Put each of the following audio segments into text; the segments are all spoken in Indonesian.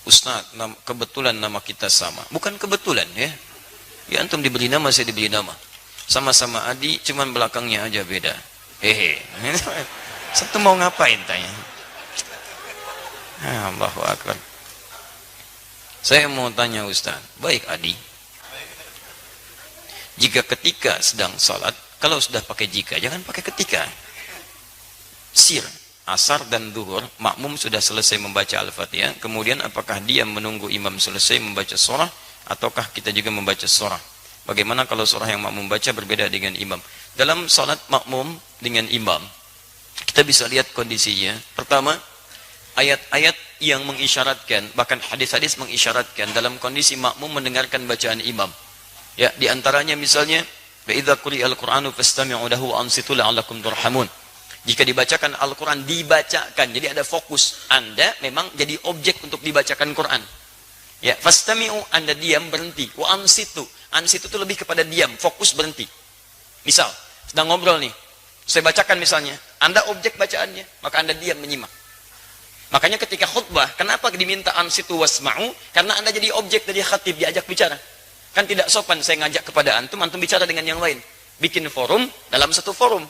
Ustaz, kebetulan nama kita sama. Bukan kebetulan ya. Ya antum diberi nama, saya diberi nama. Sama-sama Adi, cuman belakangnya aja beda. Hehe. Satu mau ngapain tanya? Allahu Akbar. Saya mau tanya Ustaz. Baik Adi. Jika ketika sedang salat, kalau sudah pakai jika, jangan pakai ketika. Sir. Asar dan duhur, makmum sudah selesai membaca Al-Fatihah, kemudian apakah dia menunggu imam selesai membaca surah, ataukah kita juga membaca surah? Bagaimana kalau surah yang makmum baca berbeda dengan imam? Dalam salat makmum dengan imam, kita bisa lihat kondisinya. Pertama, ayat-ayat yang mengisyaratkan, bahkan hadis-hadis mengisyaratkan dalam kondisi makmum mendengarkan bacaan imam. Ya, di antaranya misalnya, "Wa idza quri'al Qur'anu fastami'u lahu wa ansitu la'allakum turhamun." Jika dibacakan Al-Quran, dibacakan. Jadi ada fokus. Anda memang jadi objek untuk dibacakan Quran. Ya, fastami'u, Anda diam, berhenti. Wa ansitu. Ansitu itu lebih kepada diam, fokus, berhenti. Misal, sedang ngobrol nih. Saya bacakan misalnya. Anda objek bacaannya, maka Anda diam menyimak. Makanya ketika khutbah, kenapa diminta ansitu wasma'u? Karena Anda jadi objek dari khatib, diajak bicara. Kan tidak sopan saya ngajak kepada antum, antum bicara dengan yang lain. Bikin forum dalam satu forum.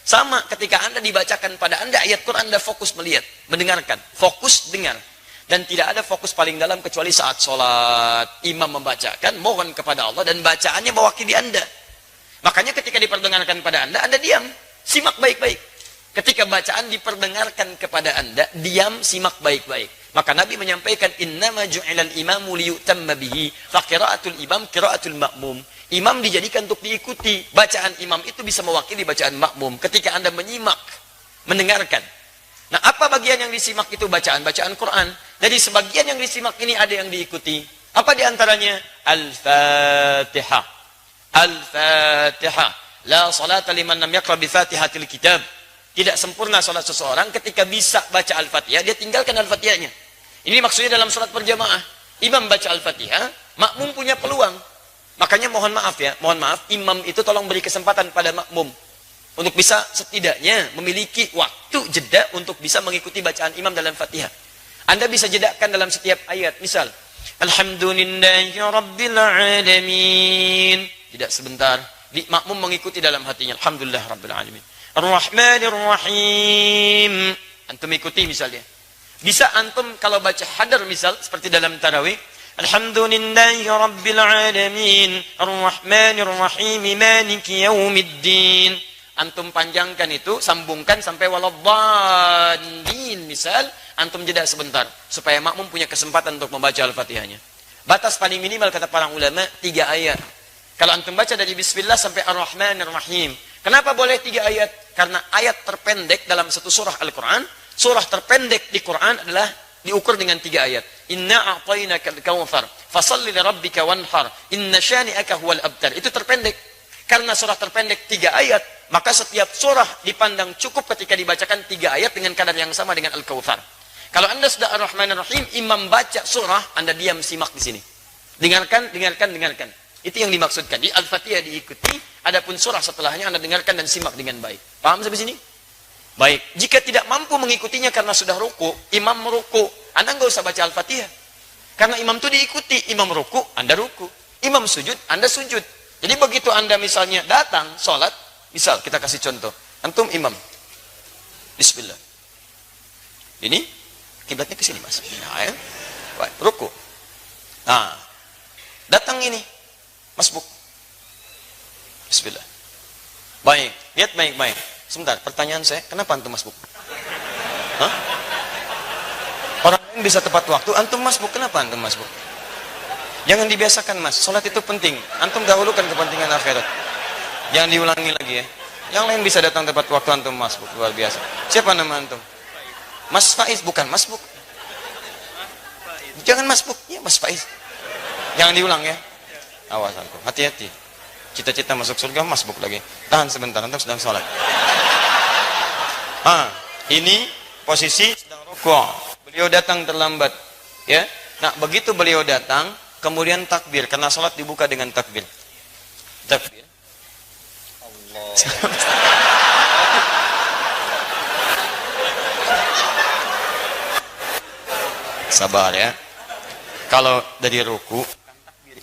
Sama ketika Anda dibacakan pada Anda ayat Quran, Anda fokus melihat, mendengarkan, fokus dengar. Dan tidak ada fokus paling dalam kecuali saat sholat. Imam membacakan, mohon kepada Allah, dan bacaannya mewakili Anda. Makanya ketika diperdengarkan pada Anda diam, simak baik-baik. Ketika bacaan diperdengarkan kepada Anda, diam, simak baik-baik. Maka Nabi menyampaikan, innama ju'ilal imamu liyutamma bihi, fa qira'atul imam qira'atul ma'mum. Imam dijadikan untuk diikuti. Bacaan imam itu bisa mewakili bacaan makmum. Ketika Anda menyimak, mendengarkan. Nah, apa bagian yang disimak itu? Bacaan-bacaan Quran. Jadi sebagian yang disimak ini ada yang diikuti. Apa diantaranya? Al-Fatihah. Al-Fatihah. La salata liman lam yaqra bi Fatihatil kitab. Tidak sempurna salat seseorang ketika bisa baca Al-Fatihah, dia tinggalkan Al-Fatihahnya. Ini maksudnya dalam salat berjamaah. Imam baca Al-Fatihah, makmum punya peluang. Makanya mohon maaf ya, mohon maaf, imam itu tolong beri kesempatan pada makmum untuk bisa setidaknya memiliki waktu jeda untuk bisa mengikuti bacaan imam dalam Fatihah. Anda bisa jedakan dalam setiap ayat. Misal, Alhamdulillahi Rabbil Alamin. Tidak sebentar, makmum mengikuti dalam hatinya. Alhamdulillah Rabbil Alamin. Ar-Rahmanir Rahim. Antum ikuti misalnya. Bisa antum kalau baca hadar misal seperti dalam tarawih, Alhamdulillahi Rabbil Alamin Ar-Rahmanir Rahim Maliki Yaumiddin. Antum panjangkan itu, sambungkan sampai waladhdallin misal, antum jeda sebentar supaya makmum punya kesempatan untuk membaca Al-Fatihahnya. Batas paling minimal kata para ulama 3 ayat. Kalau antum baca dari bismillah sampai Ar-Rahmanir Rahim. Kenapa boleh 3 ayat? Karena ayat terpendek dalam satu surah Al-Quran, surah terpendek di Quran adalah diukur dengan 3 ayat. Inna a'tainakal kautsar fashalli lirabbika wanhar inna syani'aka huwal abtar. Itu terpendek. Karena surah terpendek 3 ayat, maka setiap surah dipandang cukup ketika dibacakan 3 ayat dengan kadar yang sama dengan Al-Kautsar. Kalau Anda sudah Ar-Rahmanir Rahim, imam baca surah, Anda diam simak di sini. Dengarkan, dengarkan, dengarkan. Itu yang dimaksudkan. Di Al-Fatihah diikuti, adapun surah setelahnya Anda dengarkan dan simak dengan baik. Paham sampai sini? Baik, jika tidak mampu mengikutinya karena sudah ruku, imam meruku, Anda nggak usah baca Al-Fatihah. Karena imam itu diikuti, imam ruku, Anda ruku. Imam sujud, Anda sujud. Jadi begitu Anda misalnya datang, sholat, misal kita kasih contoh, antum imam. Bismillah. Ini, kiblatnya ke sini mas. Nah, ya. Baik, ruku. Nah, datang ini, masbuk. Bismillah. Baik, lihat baik-baik. Sebentar, pertanyaan saya, kenapa antum masbuk? Hah? Orang lain bisa tepat waktu, antum masbuk, kenapa antum masbuk? Jangan dibiasakan mas, sholat itu penting. Antum dahulukan kepentingan akhirat. Jangan diulangi lagi ya. Yang lain bisa datang tepat waktu, antum masbuk, luar biasa. Siapa nama antum? Mas Faiz, bukan masbuk. Jangan masbuk, ya Mas Faiz. Jangan diulang ya. Awas antum, hati-hati. Cita-cita masuk surga, masbuk lagi. Tahan sebentar, antum sedang sholat. Ini posisi sedang rukuk. Beliau datang terlambat, ya. Nah, begitu beliau datang, kemudian takbir, karena sholat dibuka dengan takbir. Takbir. Allah. Sabar ya. Kalau dari ruku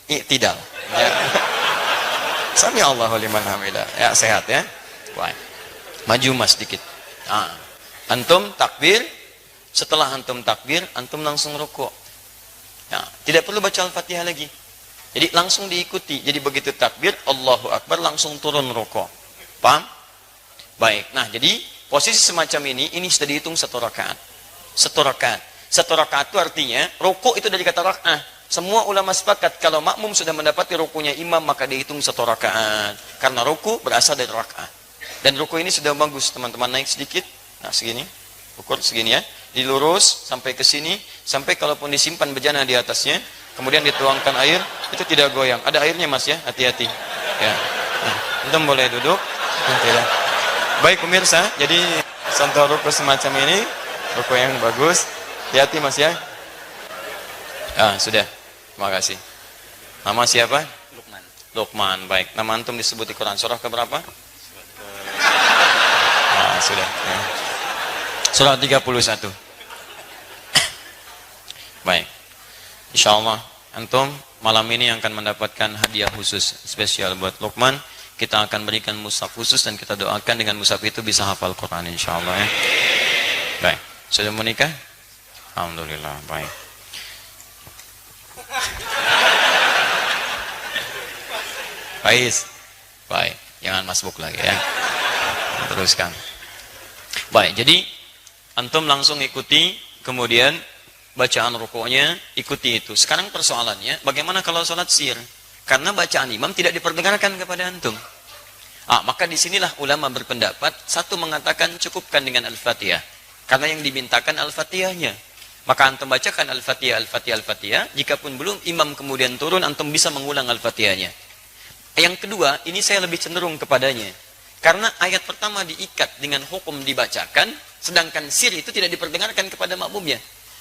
i'tidal. Ya. Sami Allahu liman hamidah. Ya, sehat ya. Baik. Maju Mas dikit. Nah, antum takbir, setelah antum takbir, antum langsung ruku. Ya, tidak perlu baca Al-Fatihah lagi. Jadi langsung diikuti. Jadi begitu takbir, Allahu Akbar, langsung turun ruku. Paham? Baik. Nah, jadi posisi semacam ini sudah dihitung 1 rakaat. 1 rakaat. 1 rakaat itu artinya ruku itu dari kata rak'ah. Semua ulama sepakat kalau makmum sudah mendapati rukunya imam maka dihitung 1 rakaat. Karena ruku berasal dari rak'ah. Dan ruku ini sudah bagus, teman-teman, naik sedikit. Nah, segini. Ukur segini ya. Dilurus sampai ke sini, sampai kalaupun disimpan bejana di atasnya, kemudian dituangkan air, itu tidak goyang. Ada airnya Mas ya, hati-hati. Ya. Nah, antum boleh duduk. Tidak. Baik pemirsa, jadi contoh ruku semacam ini, ruku yang bagus. Hati-hati Mas ya. Ah, sudah. Terima kasih. Nama siapa? Lukman. Lukman. Baik. Nama antum disebut di Quran surah keberapa? Ah, sudah. Ya. Surah 31. Baik. Insyaallah antum malam ini akan mendapatkan hadiah khusus spesial buat Lukman. Kita akan berikan mushaf khusus dan kita doakan dengan mushaf itu bisa hafal Quran insyaallah ya. Baik. Sudah menikah? Alhamdulillah. Baik. Faiz. Baik. Jangan masbuk lagi ya. Teruskan. Baik. Jadi antum langsung ikuti, kemudian bacaan rukuknya ikuti itu. Sekarang persoalannya, bagaimana kalau sholat sir? Karena bacaan imam tidak diperdengarkan kepada antum. Maka disinilah ulama berpendapat, satu mengatakan cukupkan dengan Al-Fatihah. Karena yang dimintakan Al-Fatihahnya. Maka antum bacakan Al-Fatihah, Al-Fatihah, Al-Fatihah. Jikapun belum imam kemudian turun, antum bisa mengulang Al-Fatihahnya. Yang kedua, ini saya lebih cenderung kepadanya. Karena ayat pertama diikat dengan hukum dibacakan, sedangkan sir itu tidak diperdengarkan kepada makmumnya.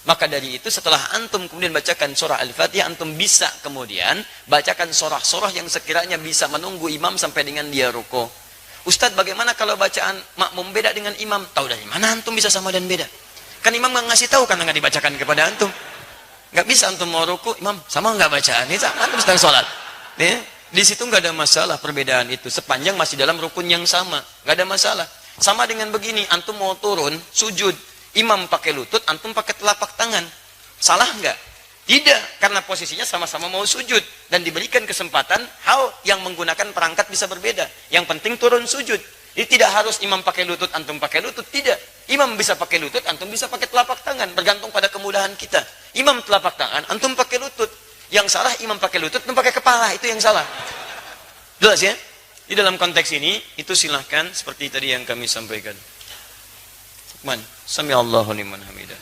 Maka dari itu setelah antum kemudian bacakan surah Al-Fatihah, antum bisa kemudian bacakan surah-surah yang sekiranya bisa menunggu imam sampai dengan dia ruku. Ustadz, bagaimana kalau bacaan makmum beda dengan imam? Tahu dari mana antum bisa sama dan beda? Kan imam nggak ngasih tahu karena nggak dibacakan kepada antum. Nggak bisa antum mau ruku, imam sama nggak bacaan? Ini sama antum sedang sholat. Di situ nggak ada masalah perbedaan itu. Sepanjang masih dalam rukun yang sama, nggak ada masalah. Sama dengan begini, antum mau turun sujud, imam pakai lutut, antum pakai telapak tangan. Salah nggak? Tidak, karena posisinya sama-sama mau sujud dan diberikan kesempatan hal yang menggunakan perangkat bisa berbeda. Yang penting turun sujud. Jadi tidak harus imam pakai lutut, antum pakai lutut, tidak. Imam bisa pakai lutut, antum bisa pakai telapak tangan, bergantung pada kemudahan kita. Imam telapak tangan, antum pakai lutut. Yang salah imam pakai lutut, antum pakai kepala, itu yang salah. Jelas ya? Di dalam konteks ini, itu silahkan seperti tadi yang kami sampaikan. Sami Allahu liman hamidah.